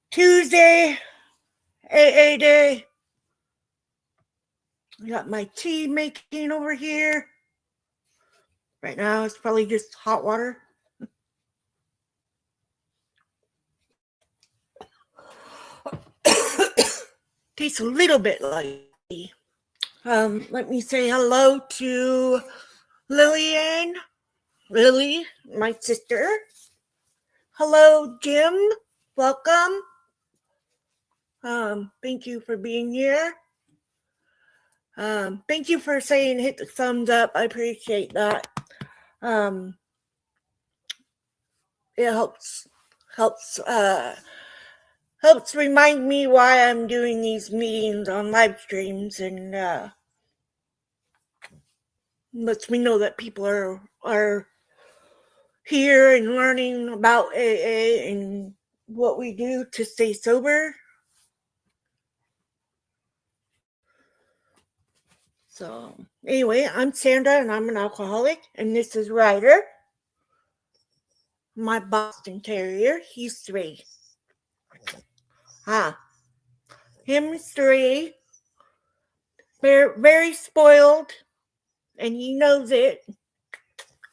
Tuesday, AA day. I got my tea making over here. Right now, it's probably just hot water. Tastes a little bit like tea. Let me say hello to Lillian, Lily, my sister. Hello, Jim. Welcome. Thank you for being here. Thank you for saying hit the thumbs up. I appreciate that. It helps remind me why I'm doing these meetings on live streams, and lets me know that people are here and learning about AA and what we do to stay sober. So anyway, I'm Sandra and I'm an alcoholic, and this is Ryder, my Boston Terrier. He's 3. Him's 3. Very, very spoiled, and he knows it.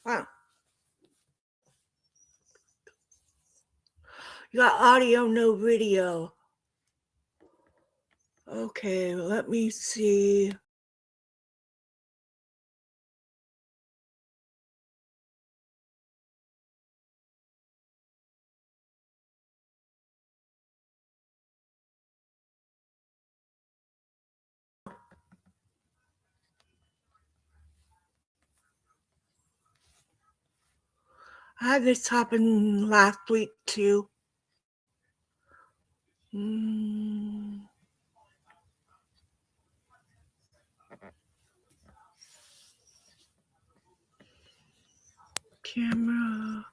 You got audio, no video. Okay, let me see. I had this happen last week too. Camera.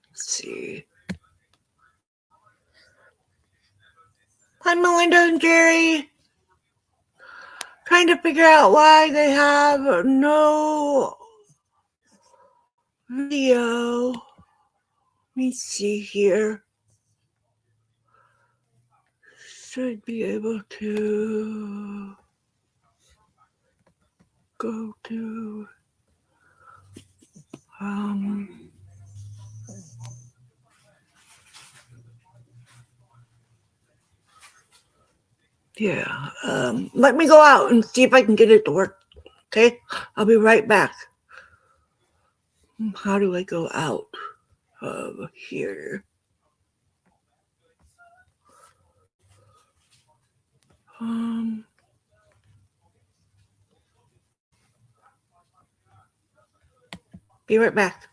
Let's see. Hi, Melinda and Jerry. Trying to figure out why they have no video. Let me see here. Should be able to go to let me go out and see if I can get it to work. Okay, I'll be right back. How do I go out of here? Be right back.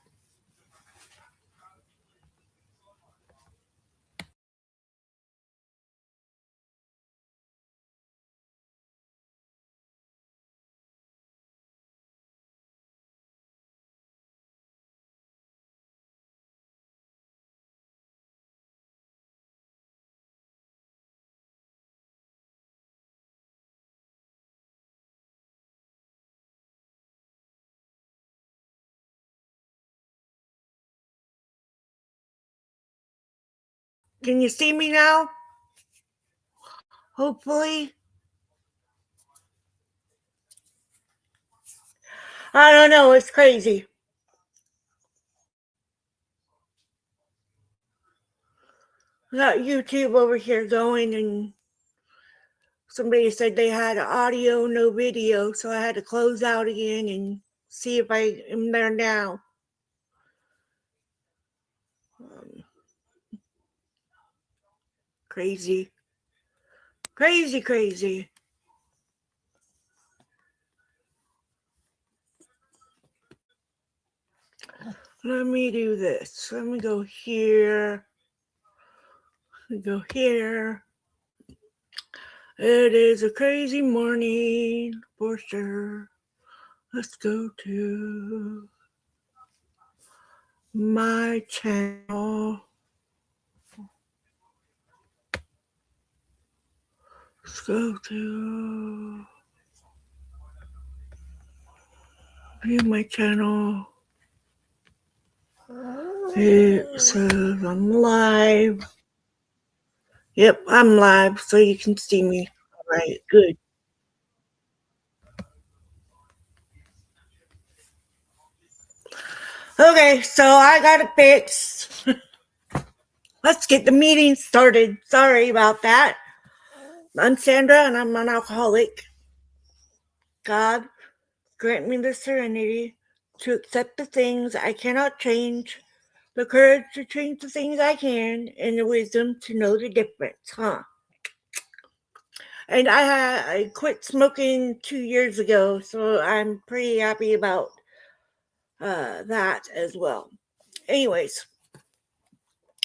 Can you see me now? Hopefully. I don't know. It's crazy. I got YouTube over here going, and somebody said they had audio, no video, so I had to close out again and see if I am there now. Crazy. Crazy, crazy. Let me do this. Let me go here. Let me go here. It is a crazy morning for sure. Let's go to my channel. Let's go to view my channel. It says I'm live. Yep, I'm live, so you can see me. All right, good. Okay, so I got it fixed. Let's get the meeting started. Sorry about that. I'm Sandra, and I'm an alcoholic. God, grant me the serenity to accept the things I cannot change, the courage to change the things I can, and the wisdom to know the difference, And I quit smoking 2 years ago, so I'm pretty happy about that as well. Anyways,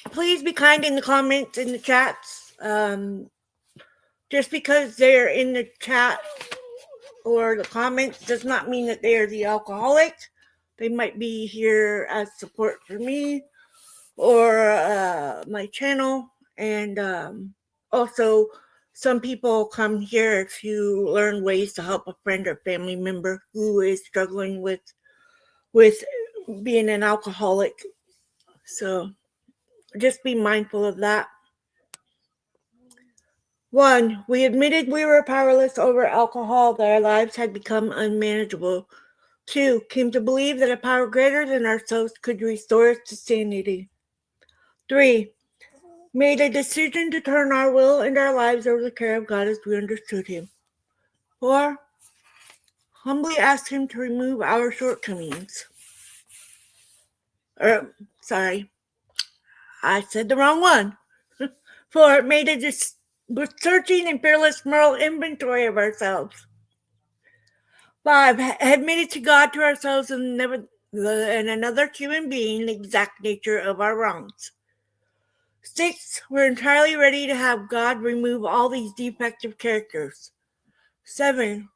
please be kind in the comments, in the chats. Just because they're in the chat or the comments does not mean that they are the alcoholic. They might be here as support for me or my channel. And also, some people come here to learn ways to help a friend or family member who is struggling with being an alcoholic. So just be mindful of that. 1, we admitted we were powerless over alcohol, that our lives had become unmanageable. 2, came to believe that a power greater than ourselves could restore us to sanity. 3, made a decision to turn our will and our lives over the care of God as we understood Him. 4, humbly asked Him to remove our shortcomings. Sorry, I said the wrong one. 4, made a searching and fearless moral inventory of ourselves. 5, admitted to God, to ourselves, and another human being the exact nature of our wrongs. 6, we're entirely ready to have God remove all these defective characters. 7,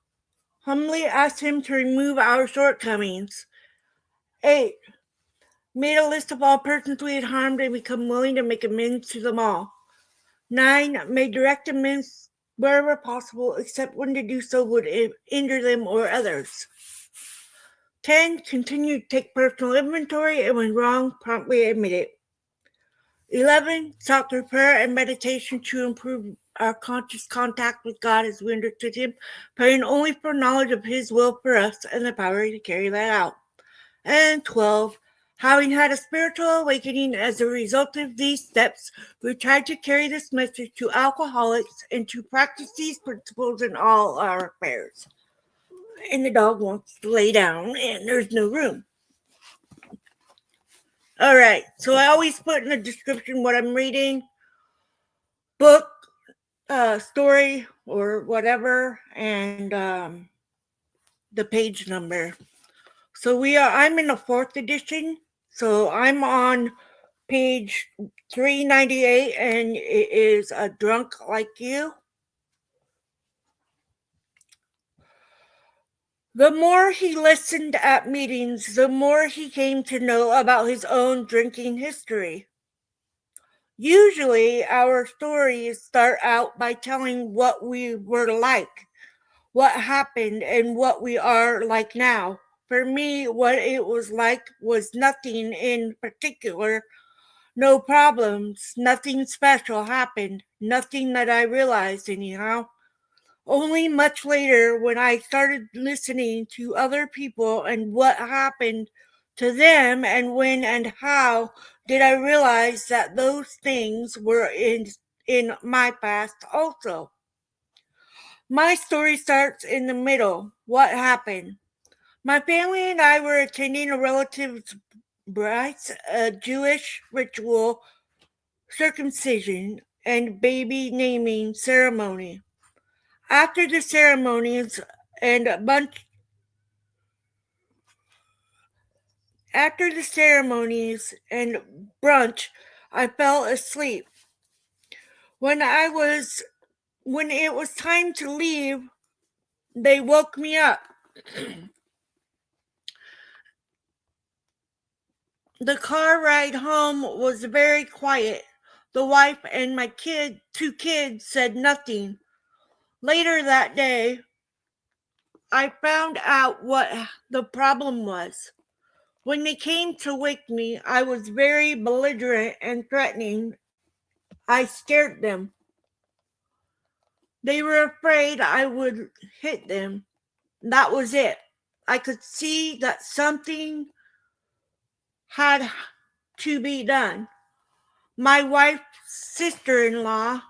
humbly asked Him to remove our shortcomings. 8, made a list of all persons we had harmed and become willing to make amends to them all. 9, made direct amends wherever possible, except when to do so would injure them or others. 10, continued to take personal inventory, and when wrong, promptly admit it. 11, sought through prayer and meditation to improve our conscious contact with God as we understood Him, praying only for knowledge of His will for us and the power to carry that out. And 12, having had a spiritual awakening as a result of these steps, we tried to carry this message to alcoholics and to practice these principles in all our affairs. And the dog wants to lay down, and there's no room. All right, so I always put in the description what I'm reading, book, story, or whatever, and the page number. So I'm in the 4th edition, so I'm on page 398, and it is A Drunk Like You. The more he listened at meetings, the more he came to know about his own drinking history. Usually, our stories start out by telling what we were like, what happened, and what we are like now. For me, what it was like was nothing in particular. No problems, nothing special happened, nothing that I realized, anyhow. Only much later, when I started listening to other people and what happened to them and when and how, did I realize that those things were in my past also. My story starts in the middle. What happened? My family and I were attending a relative's bride's a Jewish ritual circumcision and baby naming ceremony. After the ceremonies and a bunch After the ceremonies and brunch, I fell asleep. When I was when it was time to leave, they woke me up. The car ride home was very quiet. The wife and my two kids said nothing. Later that day, I found out what the problem was. When they came to wake me, I was very belligerent and threatening. I scared them. They were afraid I would hit them. That was it. I could see that something had to be done. My wife's sister in law,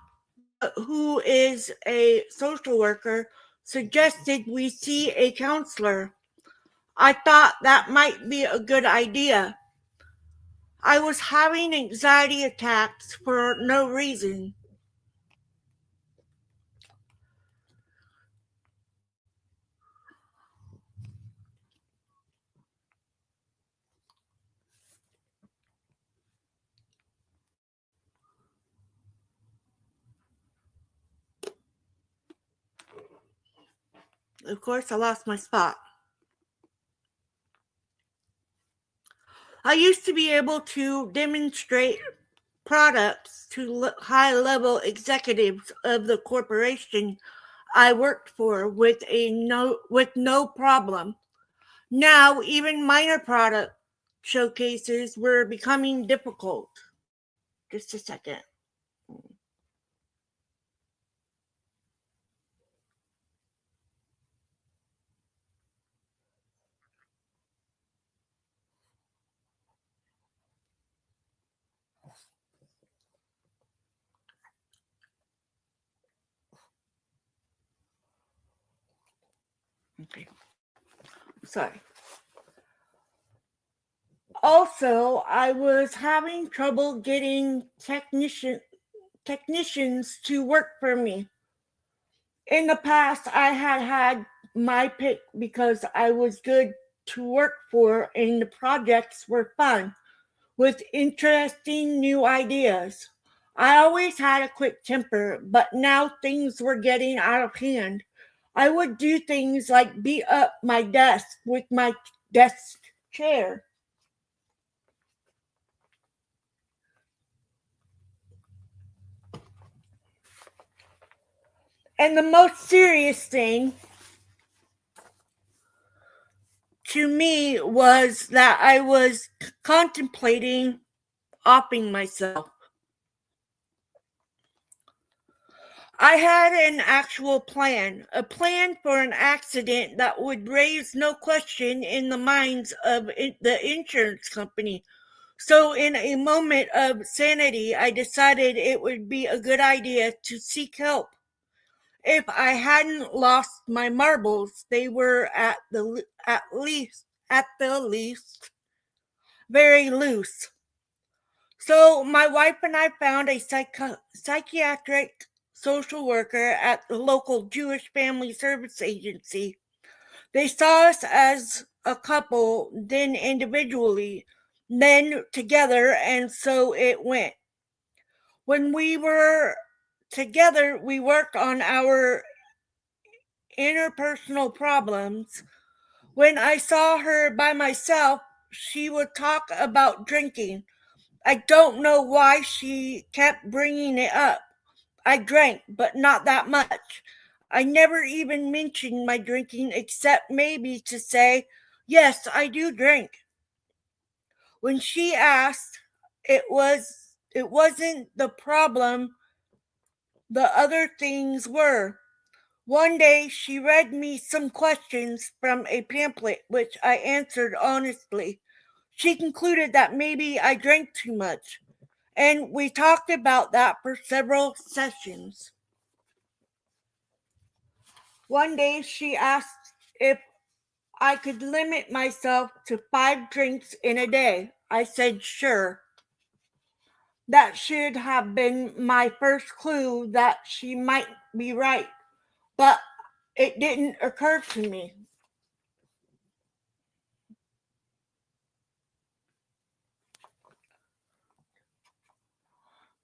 who is a social worker, suggested we see a counselor. I thought that might be a good idea. I was having anxiety attacks for no reason. Of course, I lost my spot. I used to be able to demonstrate products to high level executives of the corporation I worked for with no problem. Now, even minor product showcases were becoming difficult. Just a second. Okay. Sorry. Also, I was having trouble getting technicians to work for me. In the past, I had my pick because I was good to work for and the projects were fun with interesting new ideas. I always had a quick temper, but now things were getting out of hand. I would do things like beat up my desk with my desk chair. And the most serious thing to me was that I was contemplating offing myself. I had an actual plan, a plan for an accident that would raise no question in the minds of the insurance company. So, in a moment of sanity, I decided it would be a good idea to seek help. If I hadn't lost my marbles, they were at the least very loose. So my wife and I found a psychiatric social worker at the local Jewish Family Service Agency. They saw us as a couple, then individually, then together, and so it went. When we were together, we worked on our interpersonal problems. When I saw her by myself, she would talk about drinking. I don't know why she kept bringing it up. I drank, but not that much. I never even mentioned my drinking except maybe to say, yes, I do drink. When she asked it wasn't the problem, the other things were. One day she read me some questions from a pamphlet which I answered honestly. She concluded that maybe I drank too much, and we talked about that for several sessions. One day she asked if I could limit myself to 5 drinks in a day. I said sure. That should have been my first clue that she might be right, but it didn't occur to me.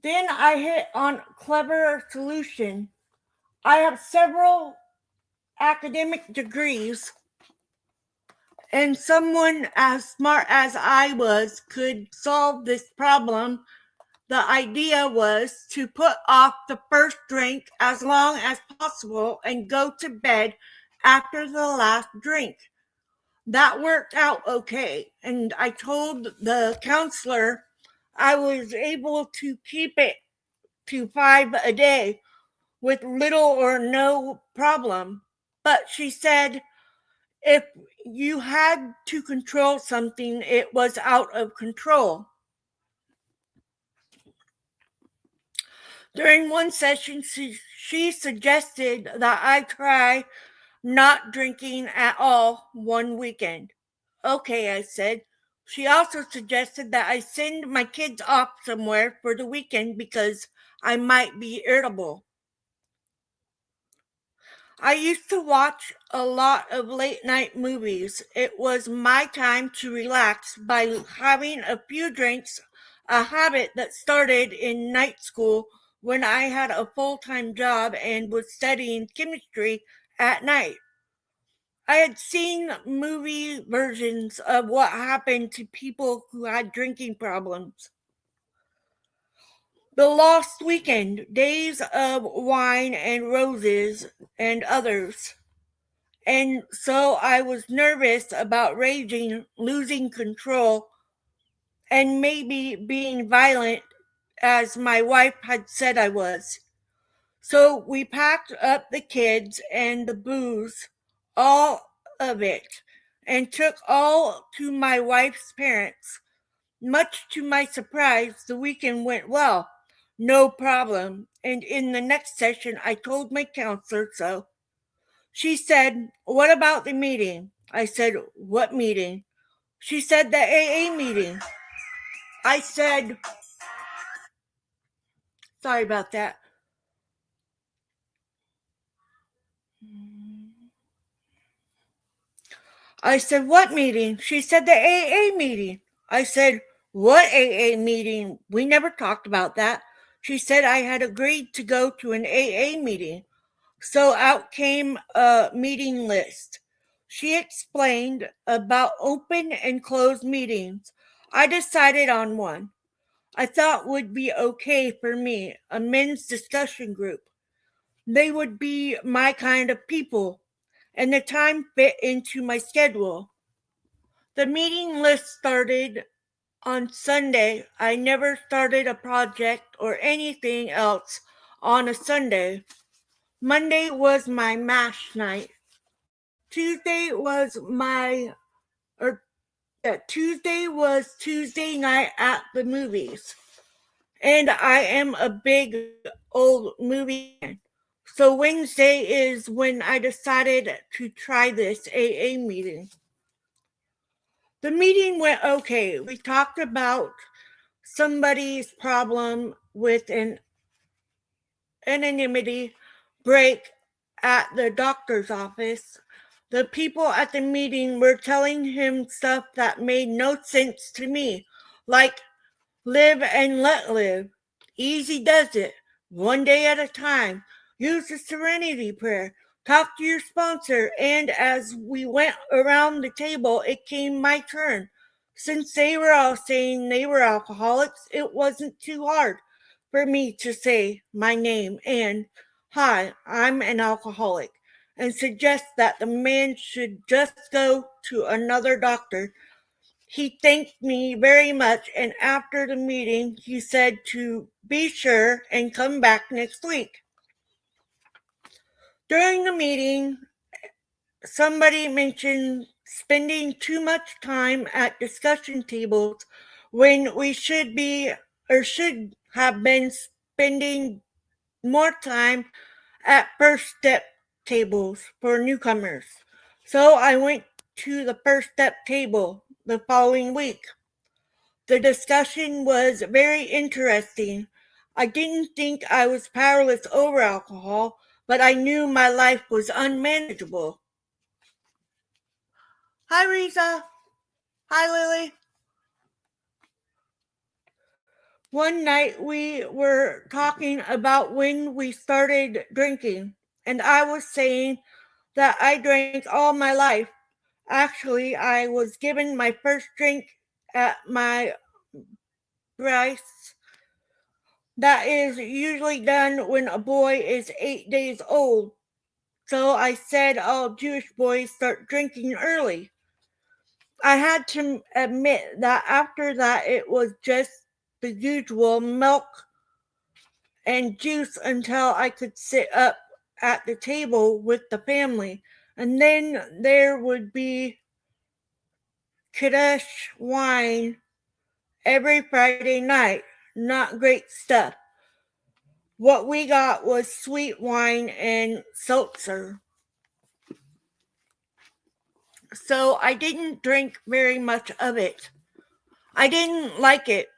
Then I hit on a clever solution. I have several academic degrees, and someone as smart as I was could solve this problem. The idea was to put off the first drink as long as possible and go to bed after the last drink. That worked out okay, and I told the counselor I was able to keep it to 5 a day with little or no problem. But she said if you had to control something, it was out of control. During one session, she suggested that I try not drinking at all one weekend. Okay, I said. She also suggested that I send my kids off somewhere for the weekend because I might be irritable. I used to watch a lot of late night movies. It was my time to relax by having a few drinks, a habit that started in night school when I had a full time job and was studying chemistry at night. I had seen movie versions of what happened to people who had drinking problems. The Lost Weekend, Days of Wine and Roses, and others. And so I was nervous about raging, losing control, and maybe being violent as my wife had said I was. So we packed up the kids and the booze, all of it, and took all to my wife's parents. Much to my surprise, the weekend went well. No problem. And in the next session, I told my counselor so. She said, "What about the meeting?" I said, "What meeting?" She said, "The AA meeting." I said, "Sorry about that." I said, "What meeting?" She said, "The AA meeting." I said, "What AA meeting? We never talked about that." She said I had agreed to go to an AA meeting. So out came a meeting list. She explained about open and closed meetings. I decided on one I thought would be okay for me, a men's discussion group. They would be my kind of people, and the time fit into my schedule. The meeting list started on Sunday. I never started a project or anything else on a Sunday. Monday was my MASH night. Tuesday was my or Tuesday was Tuesday night at the movies. And I am a big old movie fan. So Wednesday is when I decided to try this AA meeting. The meeting went okay. We talked about somebody's problem with an anonymity break at the doctor's office. The people at the meeting were telling him stuff that made no sense to me, like live and let live. Easy does it. One day at a time. Use the serenity prayer. Talk to your sponsor. And as we went around the table, it came my turn. Since they were all saying they were alcoholics, it wasn't too hard for me to say my name and, "Hi, I'm an alcoholic," and suggest that the man should just go to another doctor. He thanked me very much, and after the meeting, he said to be sure and come back next week. During the meeting, somebody mentioned spending too much time at discussion tables when we should have been spending more time at first step tables for newcomers. So I went to the first step table the following week. The discussion was very interesting. I didn't think I was powerless over alcohol, but I knew my life was unmanageable. Hi, Risa. Hi, Lily. One night we were talking about when we started drinking, and I was saying that I drank all my life. Actually, I was given my first drink at my Bryce. That is usually done when a boy is 8 days old. So I said all Jewish boys start drinking early. I had to admit that after that it was just the usual milk and juice until I could sit up at the table with the family. And then there would be Kiddush wine every Friday night. Not great stuff. What we got was sweet wine and seltzer. So I didn't drink very much of it. I didn't like it.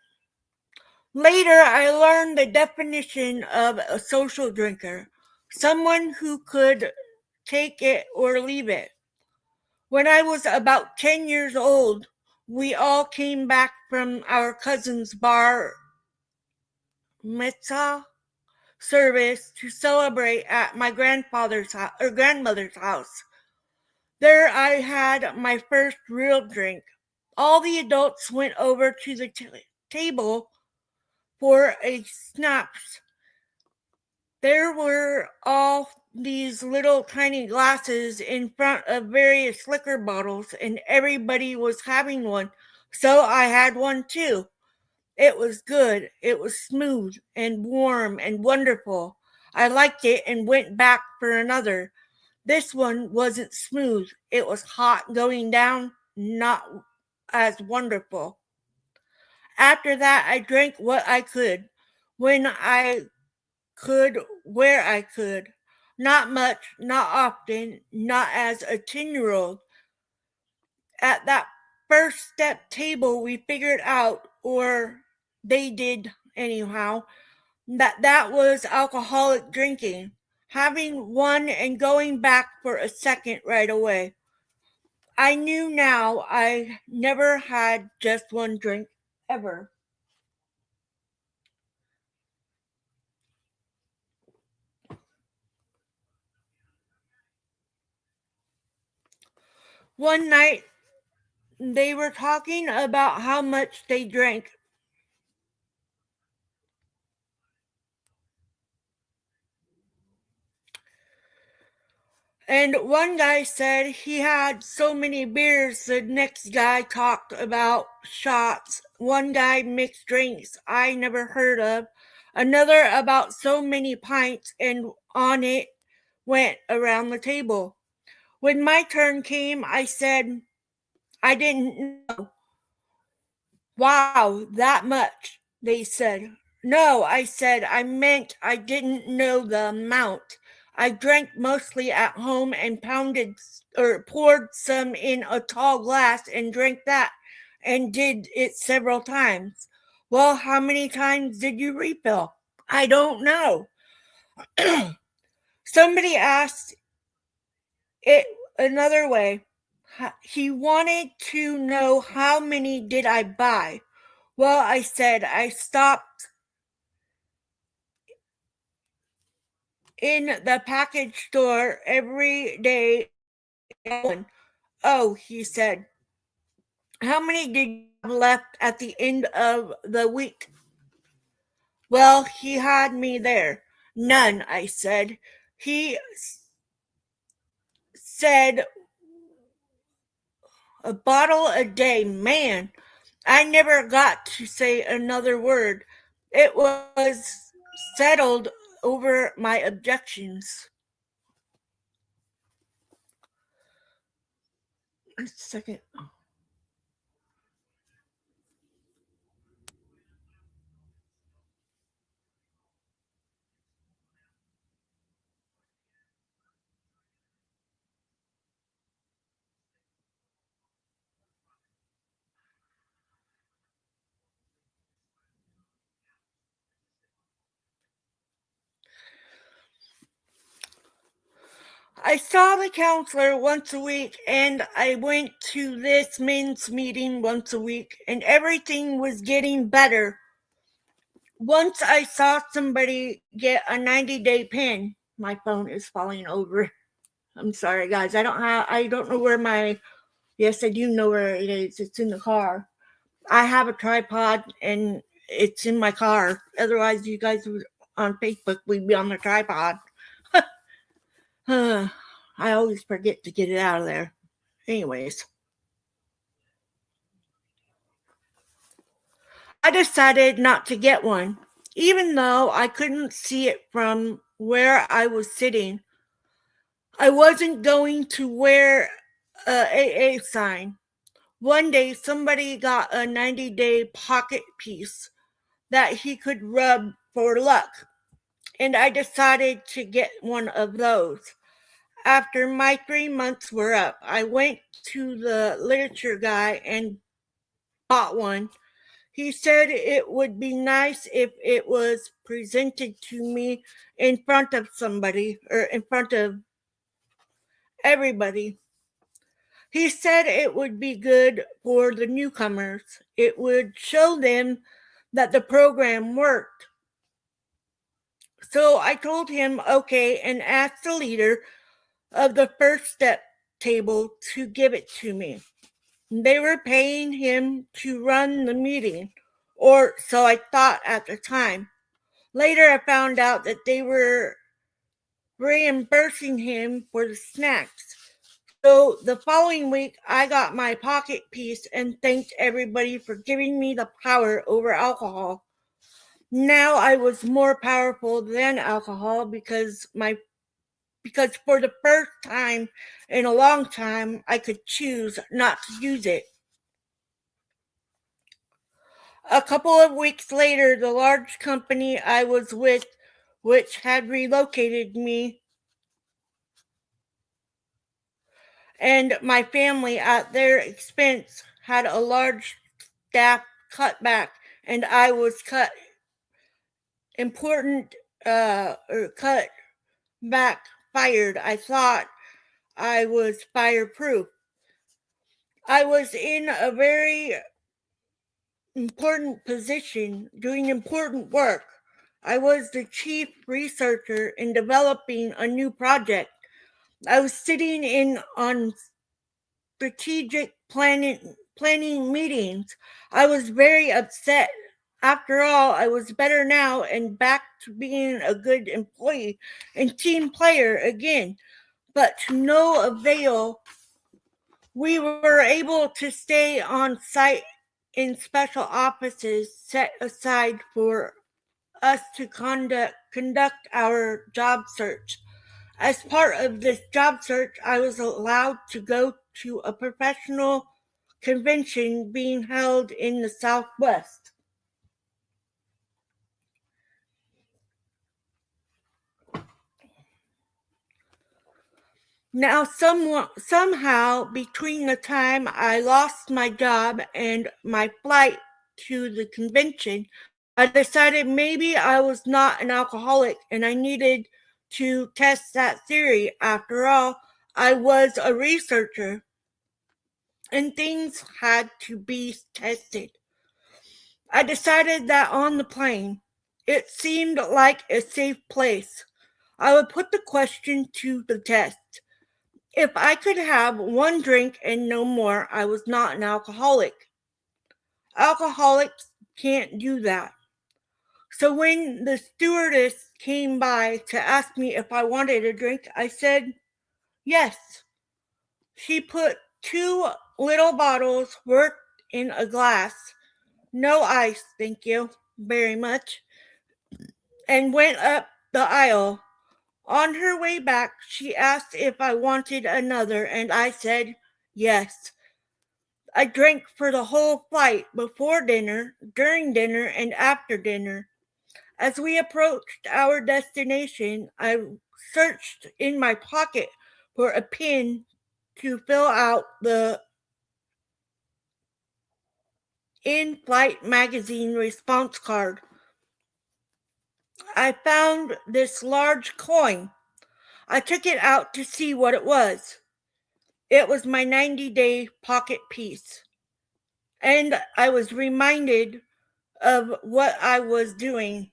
Later, I learned the definition of a social drinker, someone who could take it or leave it. When I was about 10 years old, we all came back from our cousin's bar mitzvah service to celebrate at my grandmother's house. There I had my first real drink. All the adults went over to the table for a schnapps. There were all these little tiny glasses in front of various liquor bottles, and everybody was having one, so I had one too. It was good. It was smooth and warm and wonderful. I liked it and went back for another. This one wasn't smooth. It was hot going down, not as wonderful. After that, I drank what I could, when I could, where I could. Not much, not often, not as a 10-year-old. At that first step table, we figured out, or they did anyhow, that was alcoholic drinking. Having one and going back for a second right away. I knew now I never had just one drink ever. One night they were talking about how much they drank. And one guy said he had so many beers, the next guy talked about shots. One guy mixed drinks I never heard of. Another about so many pints, and on it went around the table. When my turn came, I said, I didn't know. Wow, that much, they said. No, I said, I meant I didn't know the amount. I drank mostly at home and pounded or poured some in a tall glass and drank that and did it several times. Well, how many times did you refill? I don't know. Somebody asked it another way. He wanted to know how many did I buy. Well, I said I stopped in the package store every day. Oh, he said, how many did you have left at the end of the week? Well, he had me there. None, I said. He said, a bottle a day. Man, I never got to say another word. It was settled over my objections. A second. I saw the counselor once a week, and I went to this men's meeting once a week, and everything was getting better. Once I saw somebody get a 90-day pin. My phone is falling over. I'm sorry, guys. I don't know where my. Yes, I do know where it is. It's in the car. I have a tripod, and it's in my car. Otherwise, you guys on Facebook would be on the tripod. I always forget to get it out of there. Anyways, I decided not to get one, even though I couldn't see it from where I was sitting. I wasn't going to wear a AA sign. One day, somebody got a 90-day pocket piece that he could rub for luck, and I decided to get one of those. After my 3 months were up, I went to the literature guy and bought one. He said it would be nice if it was presented to me in front of somebody or in front of everybody. He said it would be good for the newcomers. It would show them that the program worked. So I told him okay and asked the leader of the first step table to give it to me. They were paying him to run the meeting, or so I thought at the time. Later, I found out that they were reimbursing him for the snacks. So the following week, I got my pocket piece and thanked everybody for giving me the power over alcohol. Now I was more powerful than alcohol because for the first time in a long time, I could choose not to use it. A couple of weeks later, the large company I was with, which had relocated me and my family at their expense, had a large staff cutback, and I was important or cut back fired. I thought I was fireproof. I was in a very important position doing important work. I was the chief researcher in developing a new project. I was sitting in on strategic planning meetings. I was very upset. After all, I was better now and back to being a good employee and team player again. But to no avail, we were able to stay on site in special offices set aside for us to conduct our job search. As part of this job search, I was allowed to go to a professional convention being held in the Southwest. Now, somehow, between the time I lost my job and my flight to the convention, I decided maybe I was not an alcoholic and I needed to test that theory. After all, I was a researcher and things had to be tested. I decided that on the plane, it seemed like a safe place. I would put the question to the test. If I could have one drink and no more, I was not an alcoholic. Alcoholics can't do that. So when the stewardess came by to ask me if I wanted a drink, I said yes. She put two little bottles worked in a glass. No ice, thank you very much. And went up the aisle. On her way back, she asked if I wanted another, and I said yes. I drank for the whole flight, before dinner, during dinner, and after dinner. As we approached our destination, I searched in my pocket for a pin to fill out the in flight magazine response card. I found this large coin. I took it out to see what it was. It was my 90-day pocket piece. And I was reminded of what I was doing.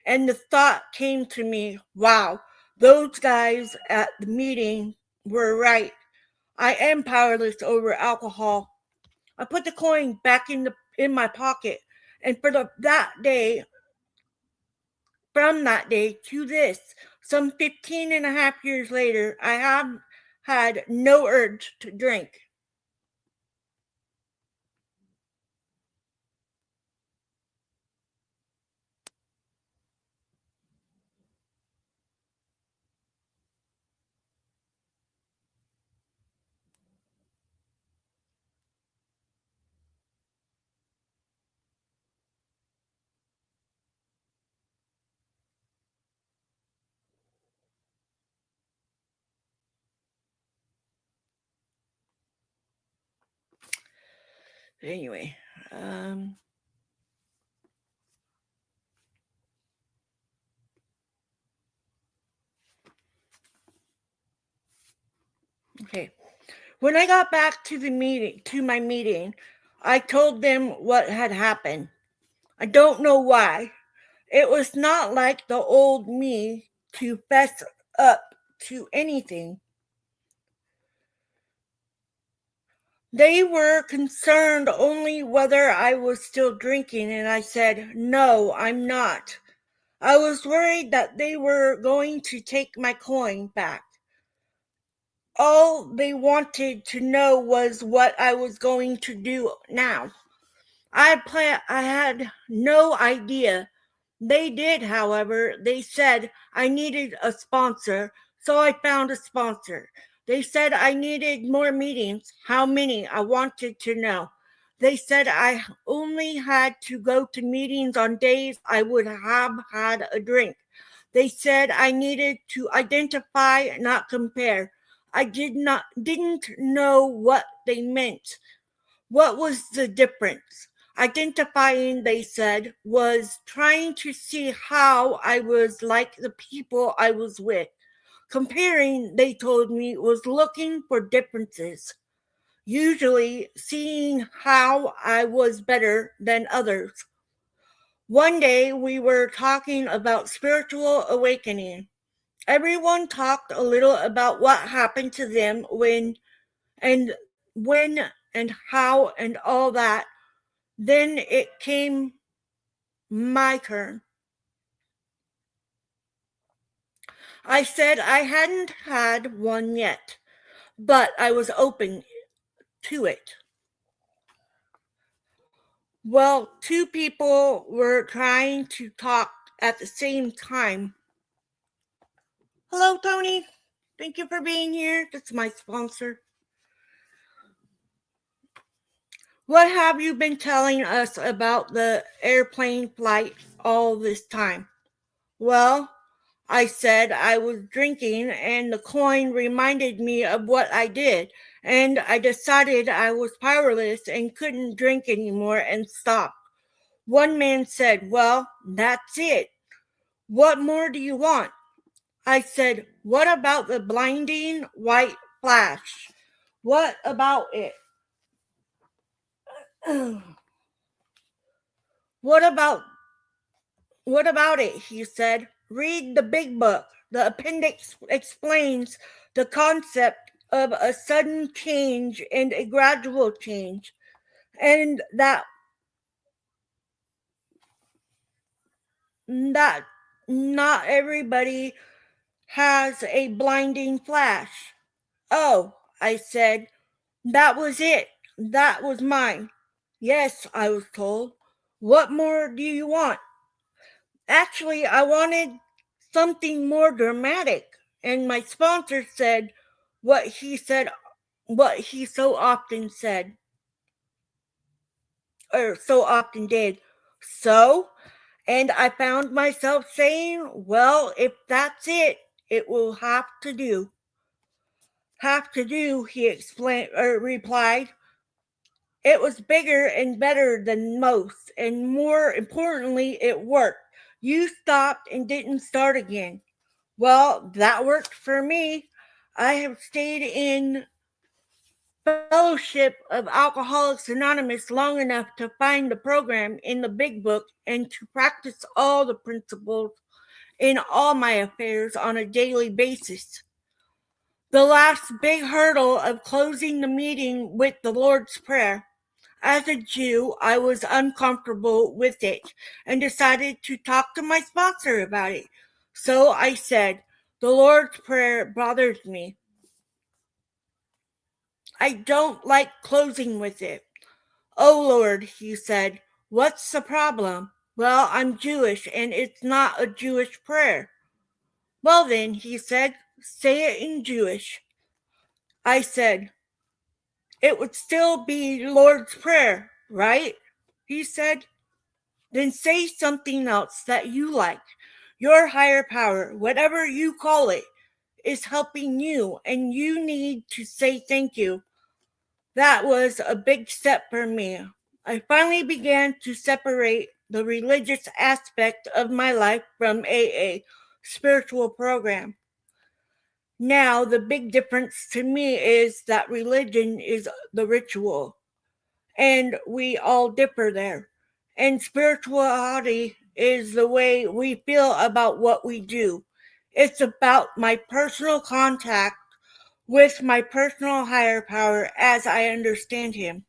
And the thought came to me, wow, those guys at the meeting were right. I am powerless over alcohol. I put the coin back in my pocket, and from that day to this, some 15 and a half years later, I have had no urge to drink. Anyway, okay. When I got back to my meeting, I told them what had happened. I don't know why. It was not like the old me to fess up to anything. They were concerned only whether I was still drinking, and I said, no, I'm not. I was worried that they were going to take my coin back. All they wanted to know was what I was going to do now. I had no idea. They did, however. They said I needed a sponsor, so I found a sponsor. They said I needed more meetings. How many? I wanted to know. They said I only had to go to meetings on days I would have had a drink. They said I needed to identify, not compare. I didn't know what they meant. What was the difference? Identifying, they said, was trying to see how I was like the people I was with. Comparing, they told me, was looking for differences, usually seeing how I was better than others. One day we were talking about spiritual awakening. Everyone talked a little about what happened to them and when and how and all that. Then it came my turn. I said I hadn't had one yet, but I was open to it. Well, two people were trying to talk at the same time. Hello, Tony. Thank you for being here. That's my sponsor. What have you been telling us about the airplane flight all this time? Well, I said I was drinking, and the coin reminded me of what I did, and I decided I was powerless and couldn't drink anymore and stopped. One man said, well, that's it. What more do you want? I said, what about the blinding white flash? What about it? what about What about it? He said. Read the big book. The appendix explains the concept of a sudden change and a gradual change, and that not everybody has a blinding flash. Oh, I said, That was it. That was mine. Yes, I was told. What more do you want? Actually, I wanted something more dramatic. And my sponsor said what he so often said, or so often did. So, and I found myself saying, well, if that's it, it will have to do. Have to do, he explained or replied. It was bigger and better than most, and more importantly, it worked. You stopped and didn't start again. Well, that worked for me. I have stayed in Fellowship of Alcoholics Anonymous long enough to find the program in the big book and to practice all the principles in all my affairs on a daily basis. The last big hurdle of closing the meeting with the Lord's Prayer. As a Jew, I was uncomfortable with it and decided to talk to my sponsor about it. So I said, the Lord's Prayer bothers me. I don't like closing with it. Oh Lord, he said, what's the problem? Well, I'm Jewish and it's not a Jewish prayer. Well then, he said, say it in Jewish. I said, it would still be Lord's Prayer, right? He said, then say something else that you like. Your higher power, whatever you call it, is helping you, and you need to say thank you. That was a big step for me. I finally began to separate the religious aspect of my life from AA, spiritual program. Now, the big difference to me is that religion is the ritual, and we all differ there. And spirituality is the way we feel about what we do. It's about my personal contact with my personal higher power as I understand him.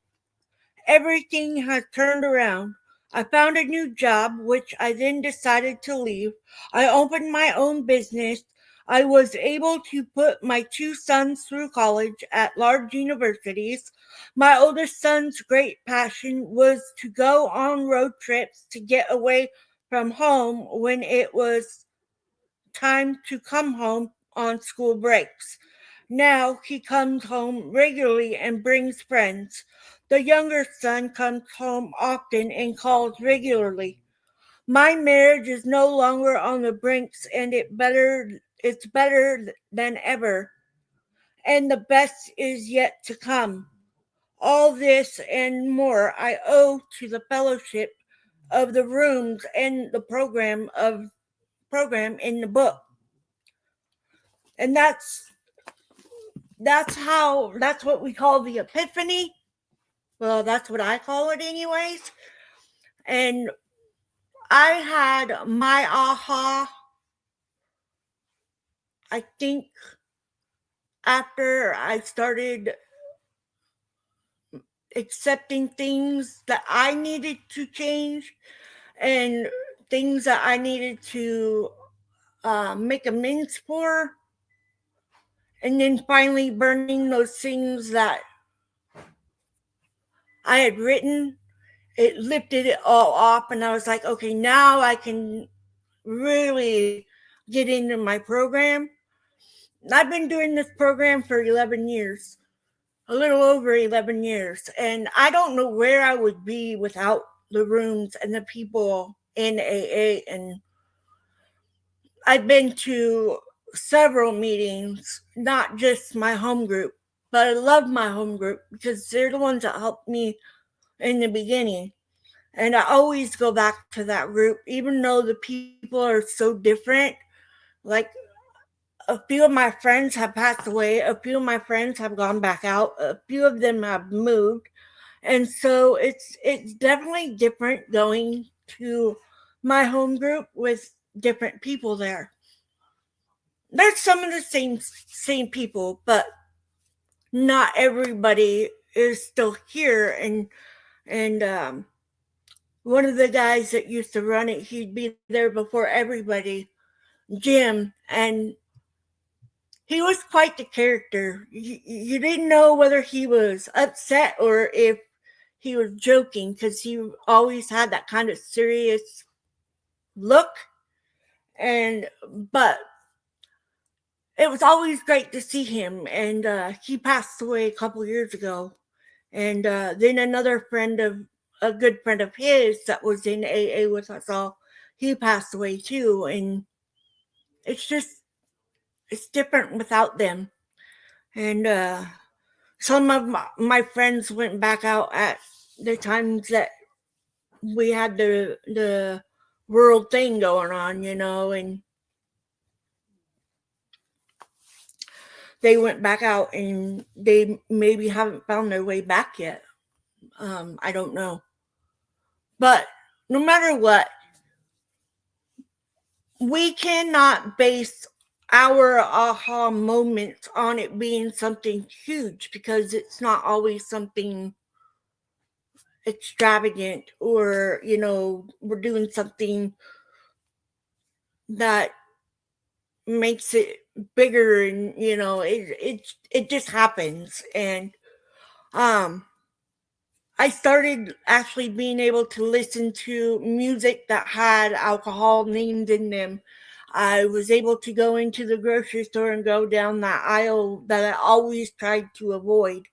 Everything has turned around. I found a new job, which I then decided to leave. I opened my own business. I was able to put my two sons through college at large universities. My oldest son's great passion was to go on road trips to get away from home when it was time to come home on school breaks. Now he comes home regularly and brings friends. The younger son comes home often and calls regularly. My marriage is no longer on the brinks and it's better than ever. And the best is yet to come. All this and more I owe to the fellowship of the rooms and the program in the book. And that's what we call the epiphany. Well, that's what I call it anyways. And I had my aha, I think, after I started accepting things that I needed to change and things that I needed to make amends for. And then finally burning those things that I had written, it lifted it all off. And I was like, okay, now I can really get into my program. I've been doing this program for 11 years, a little over 11 years, and I don't know where I would be without the rooms and the people in AA. And I've been to several meetings, not just my home group, but I love my home group because they're the ones that helped me in the beginning. And I always go back to that group, even though the people are so different. Like, a few of my friends have passed away. A few of my friends have gone back out. A few of them have moved. And so it's definitely different going to my home group with different people there. There's some of the same people, but not everybody is still here. And one of the guys that used to run it, he'd be there before everybody, Jim, and he was quite the character. You didn't know whether he was upset or if he was joking, because he always had that kind of serious look. And but it was always great to see him. And he passed away a couple years ago. And then another friend of a good friend of his that was in AA with us all, he passed away too. And it's just, it's different without them. And some of my friends went back out at the times that we had the world thing going on, and they went back out and they maybe haven't found their way back yet. I don't know. But no matter what, we cannot base our aha moments on it being something huge, because it's not always something extravagant, or we're doing something that makes it bigger, and it just happens. And I started actually being able to listen to music that had alcohol named in them. I was able to go into the grocery store and go down that aisle that I always tried to avoid.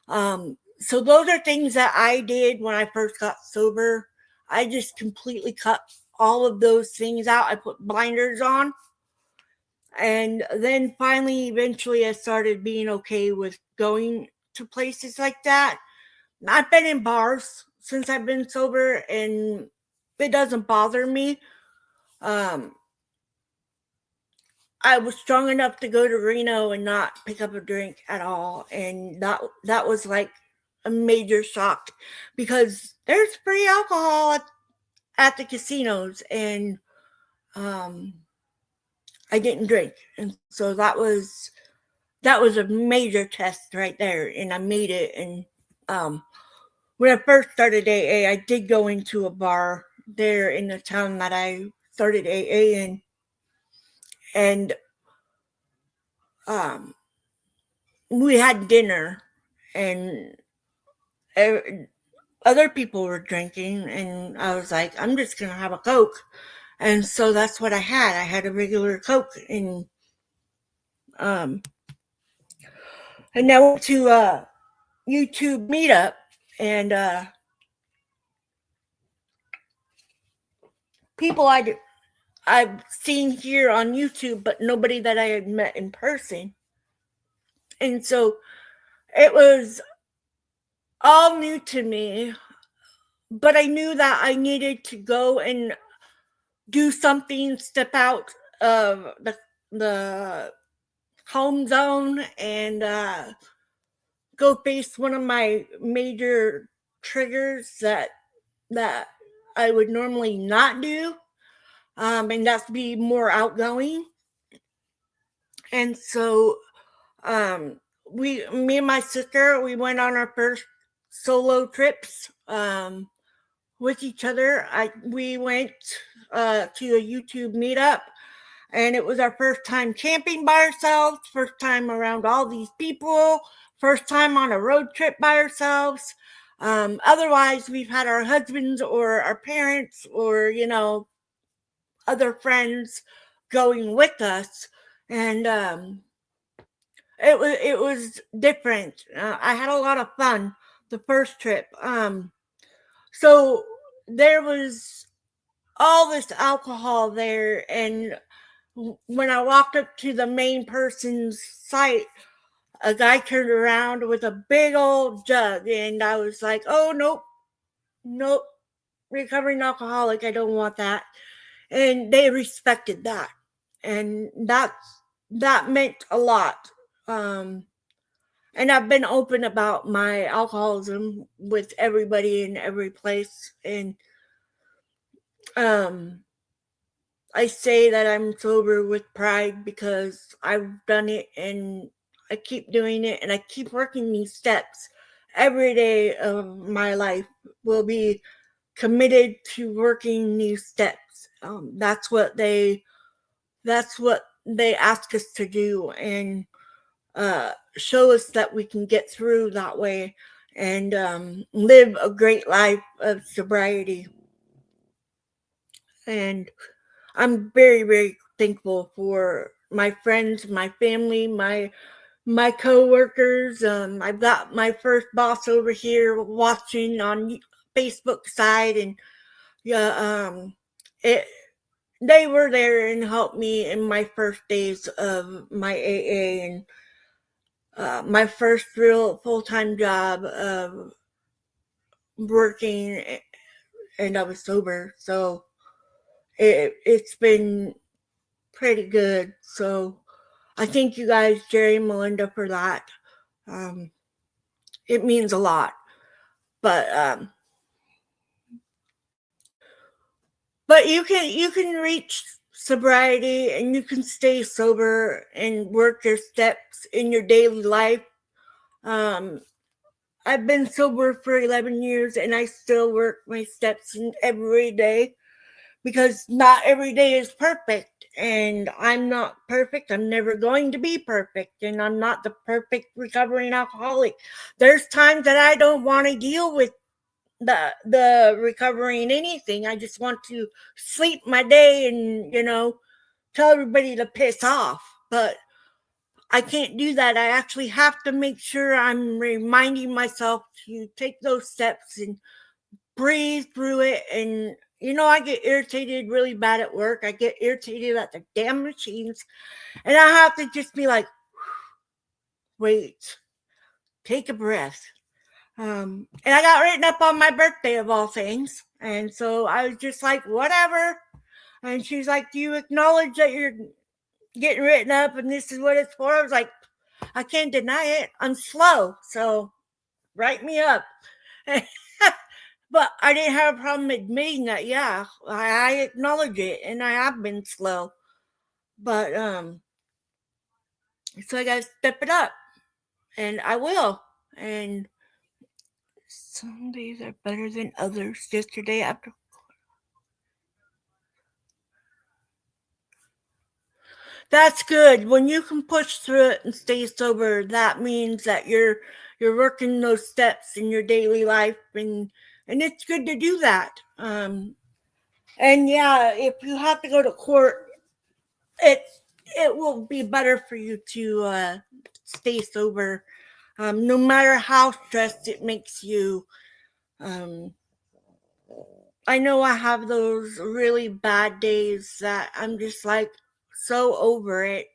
So those are things that I did when I first got sober. I just completely cut all of those things out. I put blinders on. And then finally, eventually, I started being okay with going to places like that. I've been in bars since I've been sober, and it doesn't bother me. Um, I was strong enough to go to Reno and not pick up a drink at all, and that was like a major shock, because there's free alcohol at the casinos, and I didn't drink, and so that was a major test right there, and I made it. And when I first started AA, I did go into a bar there in the town that I started AA in, and we had dinner, and other people were drinking, and I was like, I'm just gonna have a Coke. And so that's what I had. I had a regular Coke, and I went to a YouTube meetup, and people I've seen here on YouTube, but nobody that I had met in person. And so it was all new to me, but I knew that I needed to go and do something, step out of the home zone, and go face one of my major triggers that I would normally not do, and that's be more outgoing. And so me and my sister, we went on our first solo trips with each other. We went to a YouTube meetup, and it was our first time camping by ourselves, first time around all these people, first time on a road trip by ourselves. Otherwise, we've had our husbands or our parents or other friends going with us, and it was different. I had a lot of fun the first trip. So there was all this alcohol there, and when I walked up to the main person's site, a guy turned around with a big old jug, and I was like, "Oh nope, recovering alcoholic. I don't want that." And they respected that, and that meant a lot. And I've been open about my alcoholism with everybody in every place, and I say that I'm sober with pride, because I've done it, and I keep doing it, and I keep working these steps. Every day of my life will be committed to working these steps. That's what they ask us to do, and show us that we can get through that way and live a great life of sobriety. And I'm very, very thankful for my friends, my family, my coworkers. I've got my first boss over here watching on Facebook side, and yeah, it they were there and helped me in my first days of my AA, and my first real full time job of working, and I was sober. So it's been pretty good. So I thank you guys, Jerry and Melinda, for that. Um, it means a lot. But you can reach sobriety, and you can stay sober and work your steps in your daily life. Um, I've been sober for 11 years, and I still work my steps in every day, because not every day is perfect, and I'm not perfect. I'm never going to be perfect, and I'm not the perfect recovering alcoholic. There's times that I don't want to deal with the recovery in anything. I just want to sleep my day and tell everybody to piss off. But I can't do that. I actually have to make sure I'm reminding myself to take those steps and breathe through it. And I get irritated really bad at work. I get irritated at the damn machines, and I have to just be like, wait, take a breath. And I got written up on my birthday of all things. And so I was just like, whatever. And she's like, do you acknowledge that you're getting written up and this is what it's for? I was like, I can't deny it. I'm slow. So write me up. But I didn't have a problem admitting that. Yeah, I acknowledge it, and I have been slow. But so I gotta step it up, and I will. And some days are better than others. Yesterday after, that's good. When you can push through it and stay sober, that means that you're working those steps in your daily life, and it's good to do that. And yeah, if you have to go to court, it it will be better for you to stay sober, no matter how stressed it makes you. Um, I know I have those really bad days that I'm just like so over it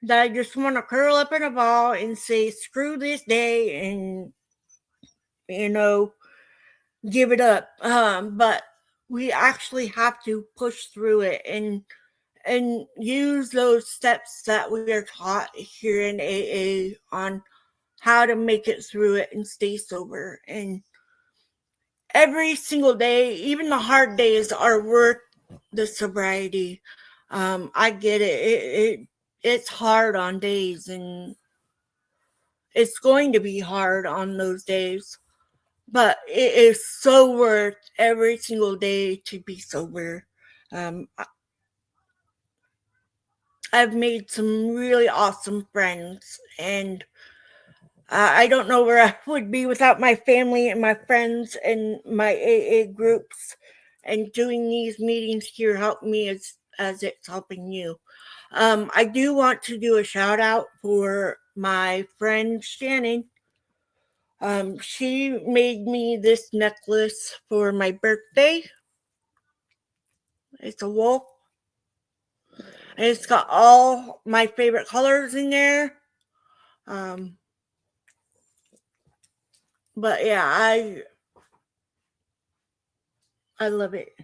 that I just want to curl up in a ball and say screw this day and you know give it up. But we actually have to push through it and use those steps that we are taught here in AA on how to make it through it and stay sober. And every single day, even the hard days, are worth the sobriety. I get it. It's hard on days, and it's going to be hard on those days. But it is so worth every single day to be sober. Um, I've made some really awesome friends, and I don't know where I would be without my family and my friends and my AA groups. And doing these meetings here help me as it's helping you. I do want to do a shout out for my friend Shannon. She made me this necklace for my birthday. It's a wolf, and it's got all my favorite colors in there. Um, but yeah, I love it.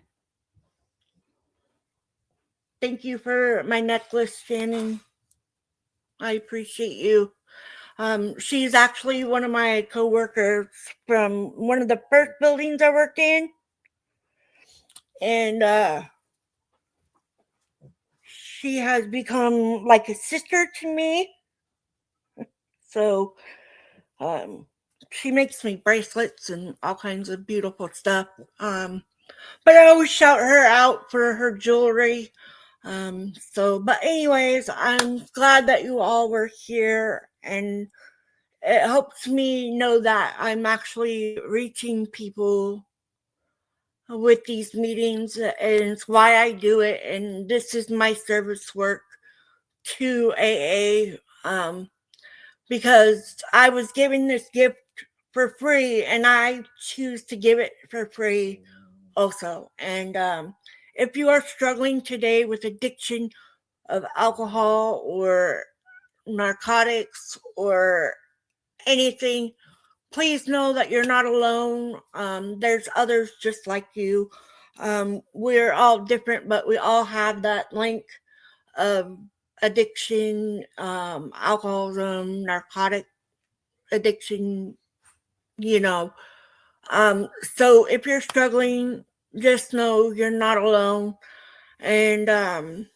Thank you for my necklace, Shannon. I appreciate you. She's actually one of my coworkers from one of the first buildings I worked in, and she has become like a sister to me. So um, she makes me bracelets and all kinds of beautiful stuff. But I always shout her out for her jewelry. But anyways, I'm glad that you all were here, and it helps me know that I'm actually reaching people with these meetings, and it's why I do it. And this is my service work to AA, because I was given this gift for free, and I choose to give it for free also. And if you are struggling today with addiction of alcohol or narcotics or anything, please know that you're not alone. There's others just like you. We're all different, but we all have that link of addiction, alcoholism, narcotic addiction, you know. So if you're struggling, just know you're not alone. And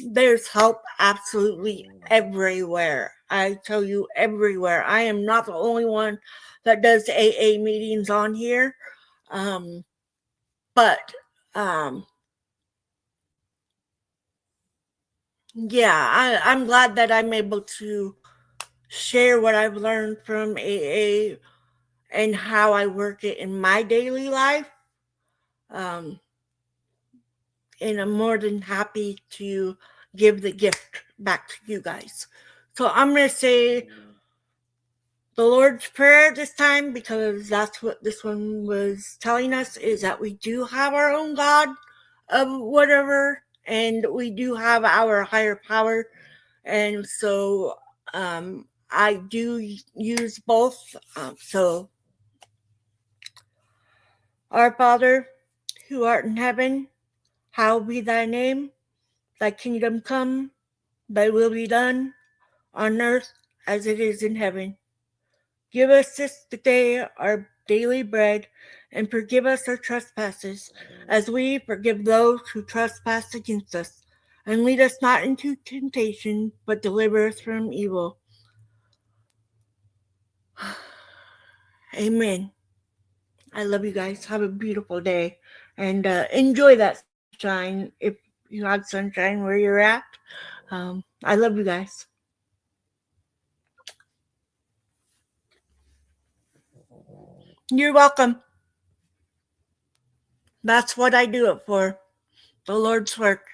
there's help absolutely everywhere. I tell you, everywhere. I am not the only one that does AA meetings on here. But yeah, I'm glad that I'm able to share what I've learned from AA and how I work it in my daily life. And I'm more than happy to give the gift back to you guys. So I'm going to say the Lord's Prayer this time, because that's what this one was telling us, is that we do have our own God of whatever, and we do have our higher power. And so I do use both. So, our Father, who art in heaven, hallowed be thy name. Thy kingdom come, thy will be done, on earth as it is in heaven. Give us this day our daily bread, and forgive us our trespasses, as we forgive those who trespass against us. And lead us not into temptation, but deliver us from evil. Amen. I love you guys. Have a beautiful day. And enjoy that sunshine if you have sunshine where you're at. I love you guys. You're welcome. That's what I do it for. The Lord's work.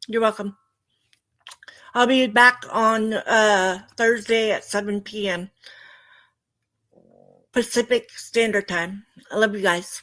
You're welcome. I'll be back on Thursday at 7 p.m. Pacific Standard Time. I love you guys.